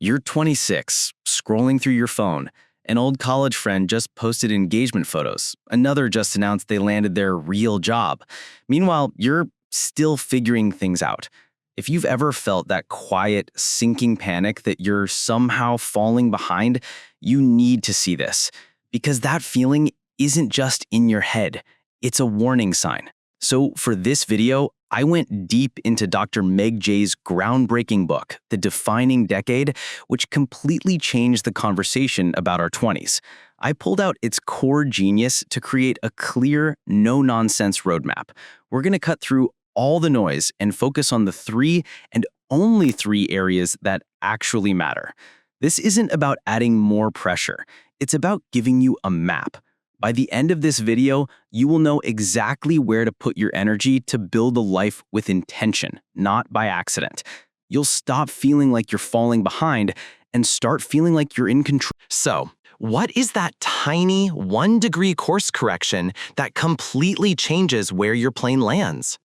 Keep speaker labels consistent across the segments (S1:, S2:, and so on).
S1: You're 26, scrolling through your phone. An old college friend just posted engagement photos. Another just announced they landed their real job. Meanwhile, you're still figuring things out. If you've ever felt that quiet, sinking panic that you're somehow falling behind, you need to see this. Because that feeling isn't just in your head. It's a warning sign. So for this video, I went deep into Dr. Meg Jay's groundbreaking book, The Defining Decade, which completely changed the conversation about our 20s. I pulled out its core genius to create a clear, no-nonsense roadmap. We're going to cut through all the noise and focus on the 3 and only 3 areas that actually matter. This isn't about adding more pressure. It's about giving you a map. By the end of this video, you will know exactly where to put your energy to build a life with intention, not by accident. You'll stop feeling like you're falling behind and start feeling like you're in control.
S2: So, what is that tiny 1-degree course correction that completely changes where your plane lands?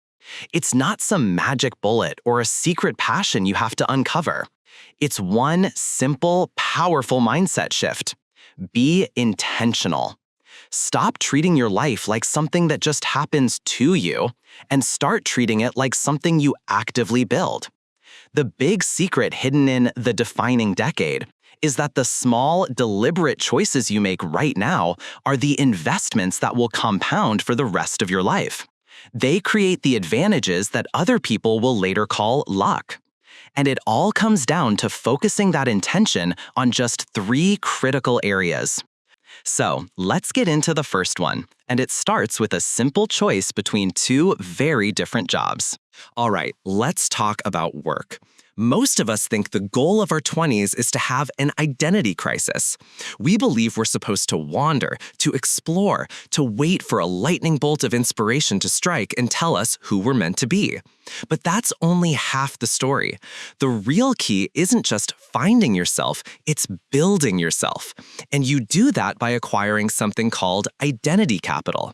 S2: It's not some magic bullet or a secret passion you have to uncover. It's one simple, powerful mindset shift. Be intentional. Stop treating your life like something that just happens to you and start treating it like something you actively build. The big secret hidden in The Defining Decade is that the small, deliberate choices you make right now are the investments that will compound for the rest of your life. They create the advantages that other people will later call luck. And it all comes down to focusing that intention on just 3 critical areas. So, let's get into the first one, and it starts with a simple choice between 2 very different jobs. All right, let's talk about work. Most of us think the goal of our 20s is to have an identity crisis. We believe we're supposed to wander, to explore, to wait for a lightning bolt of inspiration to strike and tell us who we're meant to be. But that's only half the story. The real key isn't just finding yourself, it's building yourself. And you do that by acquiring something called identity capital.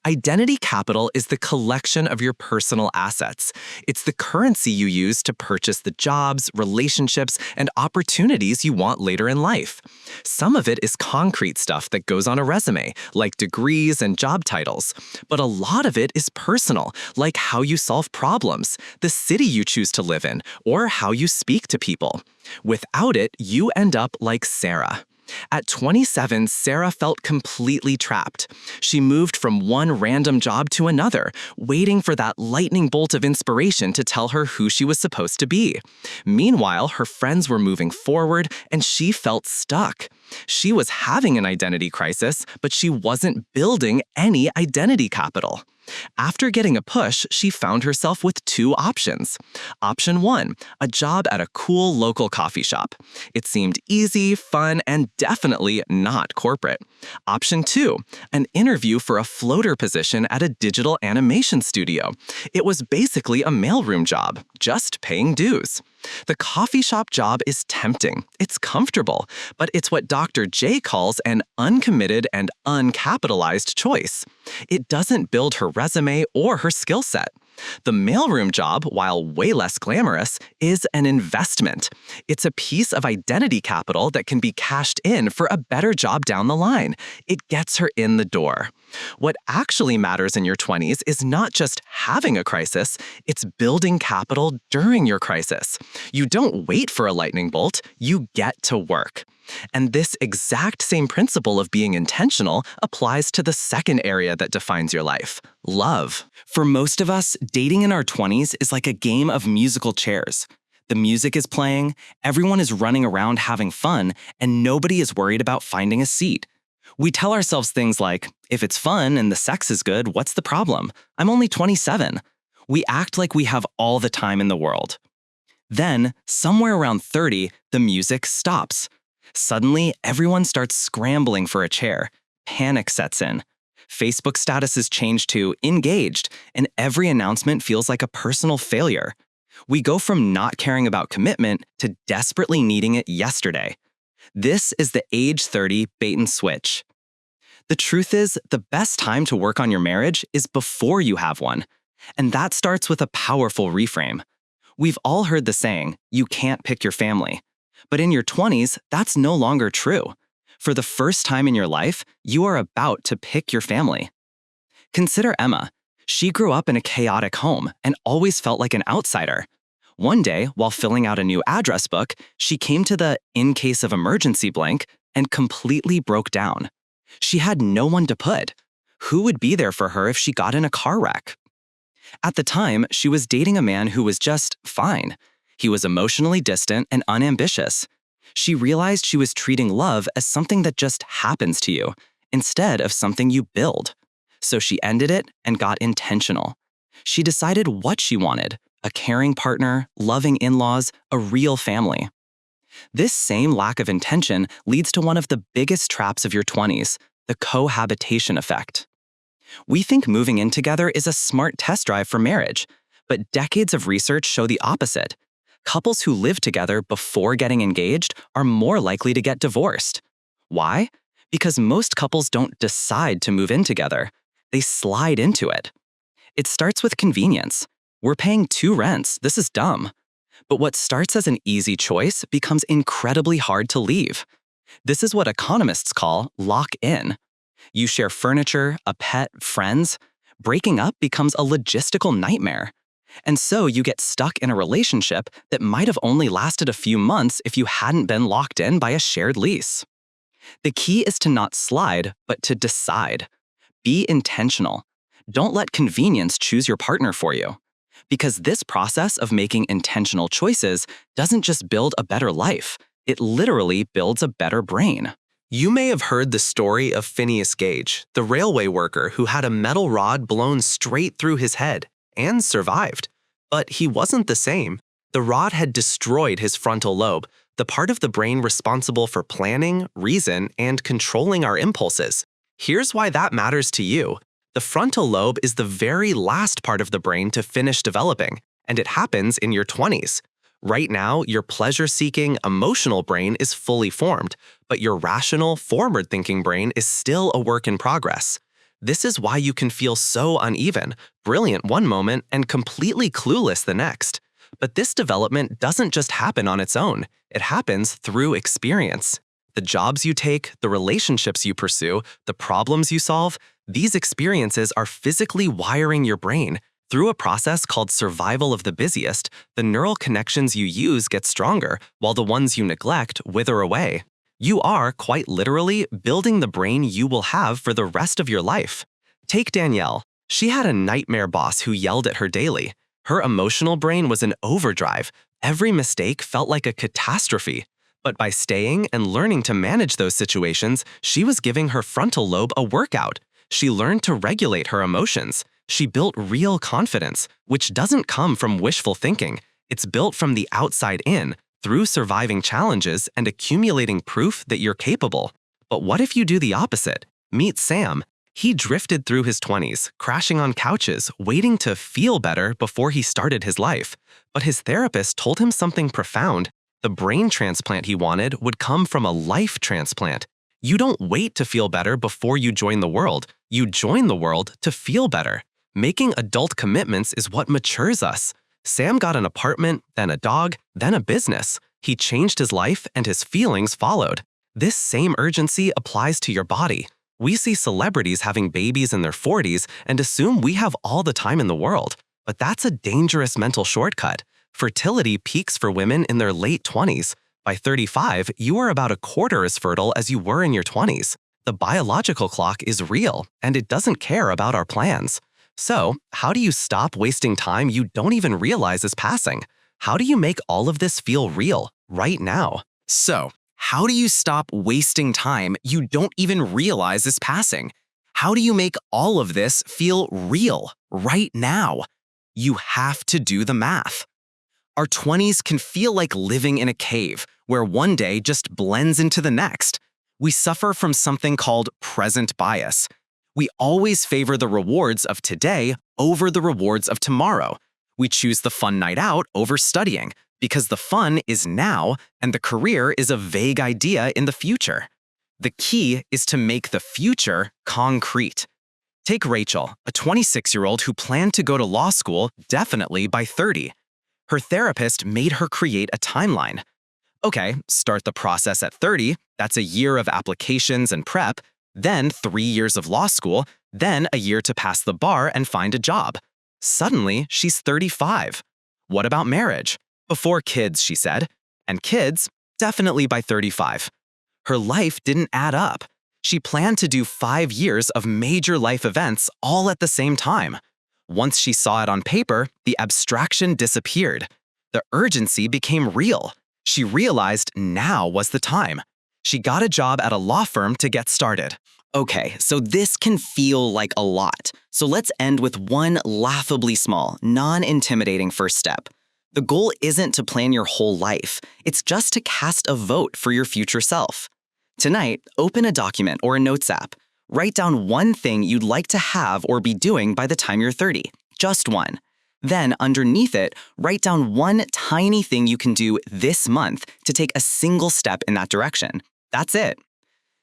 S2: Identity capital is the collection of your personal assets. It's the currency you use to purchase the jobs, relationships, and opportunities you want later in life. Some of it is concrete stuff that goes on a resume, like degrees and job titles. But a lot of it is personal, like how you solve problems, the city you choose to live in, or how you speak to people. Without it, you end up like Sarah. At 27, Sarah felt completely trapped. She moved from one random job to another, waiting for that lightning bolt of inspiration to tell her who she was supposed to be. Meanwhile, her friends were moving forward, and she felt stuck. She was having an identity crisis, but she wasn't building any identity capital. After getting a push, she found herself with 2 options. Option 1, a job at a cool local coffee shop. It seemed easy, fun, and definitely not corporate. Option 2, an interview for a floater position at a digital animation studio. It was basically a mailroom job, just paying dues. The coffee shop job is tempting, it's comfortable, but it's what Dr. Jay calls an uncommitted and uncapitalized choice. It doesn't build her resume or her skill set. The mailroom job, while way less glamorous, is an investment. It's a piece of identity capital that can be cashed in for a better job down the line. It gets her in the door. What actually matters in your 20s is not just having a crisis, it's building capital during your crisis. You don't wait for a lightning bolt, you get to work. And this exact same principle of being intentional applies to the second area that defines your life: love. For most of us, dating in our 20s is like a game of musical chairs. The music is playing, everyone is running around having fun, and nobody is worried about finding a seat. We tell ourselves things like, if it's fun and the sex is good, what's the problem? I'm only 27. We act like we have all the time in the world. Then, somewhere around 30, the music stops. Suddenly, everyone starts scrambling for a chair. Panic sets in. Facebook statuses change to engaged, and every announcement feels like a personal failure. We go from not caring about commitment to desperately needing it yesterday. This is the age 30 bait and switch. The truth is, the best time to work on your marriage is before you have one. And that starts with a powerful reframe. We've all heard the saying, you can't pick your family. But in your 20s, that's no longer true. For the first time in your life, you are about to pick your family. Consider Emma. She grew up in a chaotic home and always felt like an outsider. One day, while filling out a new address book, she came to the "in case of emergency" blank and completely broke down. She had no one to put. Who would be there for her if she got in a car wreck? At the time, she was dating a man who was just fine. He was emotionally distant and unambitious. She realized she was treating love as something that just happens to you, instead of something you build. So she ended it and got intentional. She decided what she wanted: a caring partner, loving in-laws, a real family. This same lack of intention leads to one of the biggest traps of your 20s, the cohabitation effect. We think moving in together is a smart test drive for marriage, but decades of research show the opposite. Couples who live together before getting engaged are more likely to get divorced. Why? Because most couples don't decide to move in together. They slide into it. It starts with convenience. We're paying 2 rents, this is dumb. But what starts as an easy choice becomes incredibly hard to leave. This is what economists call lock-in. You share furniture, a pet, friends. Breaking up becomes a logistical nightmare. And so you get stuck in a relationship that might have only lasted a few months if you hadn't been locked in by a shared lease. The key is to not slide, but to decide. Be intentional. Don't let convenience choose your partner for you. Because this process of making intentional choices doesn't just build a better life, it literally builds a better brain.
S3: You may have heard the story of Phineas Gage, the railway worker who had a metal rod blown straight through his head and survived. But he wasn't the same. The rod had destroyed his frontal lobe, the part of the brain responsible for planning, reason, and controlling our impulses. Here's why that matters to you. The frontal lobe is the very last part of the brain to finish developing, and it happens in your 20s. Right now, your pleasure-seeking, emotional brain is fully formed, but your rational, forward-thinking brain is still a work in progress. This is why you can feel so uneven, brilliant one moment and completely clueless the next. But this development doesn't just happen on its own. It happens through experience. The jobs you take, the relationships you pursue, the problems you solve, these experiences are physically wiring your brain. Through a process called survival of the busiest, the neural connections you use get stronger, while the ones you neglect wither away. You are, quite literally, building the brain you will have for the rest of your life. Take Danielle. She had a nightmare boss who yelled at her daily. Her emotional brain was in overdrive. Every mistake felt like a catastrophe. But by staying and learning to manage those situations, she was giving her frontal lobe a workout. She learned to regulate her emotions. She built real confidence, which doesn't come from wishful thinking. It's built from the outside in, through surviving challenges and accumulating proof that you're capable. But what if you do the opposite? Meet Sam. He drifted through his 20s, crashing on couches, waiting to feel better before he started his life. But his therapist told him something profound. The brain transplant he wanted would come from a life transplant. You don't wait to feel better before you join the world. You join the world to feel better. Making adult commitments is what matures us. Sam got an apartment, then a dog, then a business. He changed his life and his feelings followed. This same urgency applies to your body. We see celebrities having babies in their 40s and assume we have all the time in the world. But that's a dangerous mental shortcut. Fertility peaks for women in their late 20s. By 35, you are about a quarter as fertile as you were in your 20s. The biological clock is real, and it doesn't care about our plans. So, how do you stop wasting time you don't even realize is passing? How do you make all of this feel real, right now?
S2: So, how do you stop wasting time you don't even realize is passing? How do you make all of this feel real, right now? You have to do the math. Our 20s can feel like living in a cave, where one day just blends into the next. We suffer from something called present bias. We always favor the rewards of today over the rewards of tomorrow. We choose the fun night out over studying, because the fun is now and the career is a vague idea in the future. The key is to make the future concrete. Take Rachel, a 26-year-old who planned to go to law school definitely by 30. Her therapist made her create a timeline. Okay, start the process at 30. That's a year of applications and prep, then 3 years of law school, then a year to pass the bar and find a job. Suddenly, she's 35. What about marriage? Before kids, she said. And kids, definitely by 35. Her life didn't add up. She planned to do 5 years of major life events all at the same time. Once she saw it on paper, the abstraction disappeared. The urgency became real. She realized now was the time. She got a job at a law firm to get started.
S1: Okay, so this can feel like a lot. So let's end with one laughably small, non-intimidating first step. The goal isn't to plan your whole life. It's just to cast a vote for your future self. Tonight, open a document or a notes app. Write down one thing you'd like to have or be doing by the time you're 30. Just one. Then, underneath it, write down one tiny thing you can do this month to take a single step in that direction. That's it.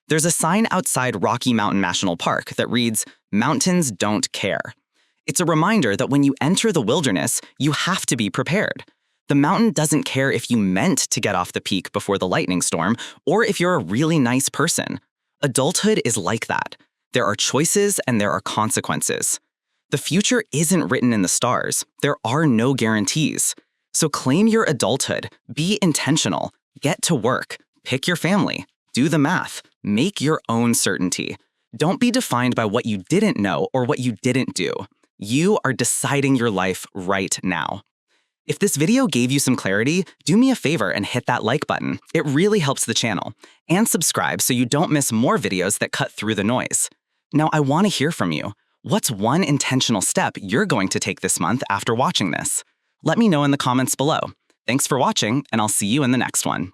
S1: There's a sign outside Rocky Mountain National Park that reads, "Mountains don't care." It's a reminder that when you enter the wilderness, you have to be prepared. The mountain doesn't care if you meant to get off the peak before the lightning storm or if you're a really nice person. Adulthood is like that. There are choices and there are consequences. The future isn't written in the stars. There are no guarantees. So claim your adulthood, be intentional, get to work, pick your family, do the math, make your own certainty. Don't be defined by what you didn't know or what you didn't do. You are deciding your life right now. If this video gave you some clarity, do me a favor and hit that like button. It really helps the channel. And subscribe so you don't miss more videos that cut through the noise. Now, I want to hear from you. What's one intentional step you're going to take this month after watching this? Let me know in the comments below. Thanks for watching, and I'll see you in the next one.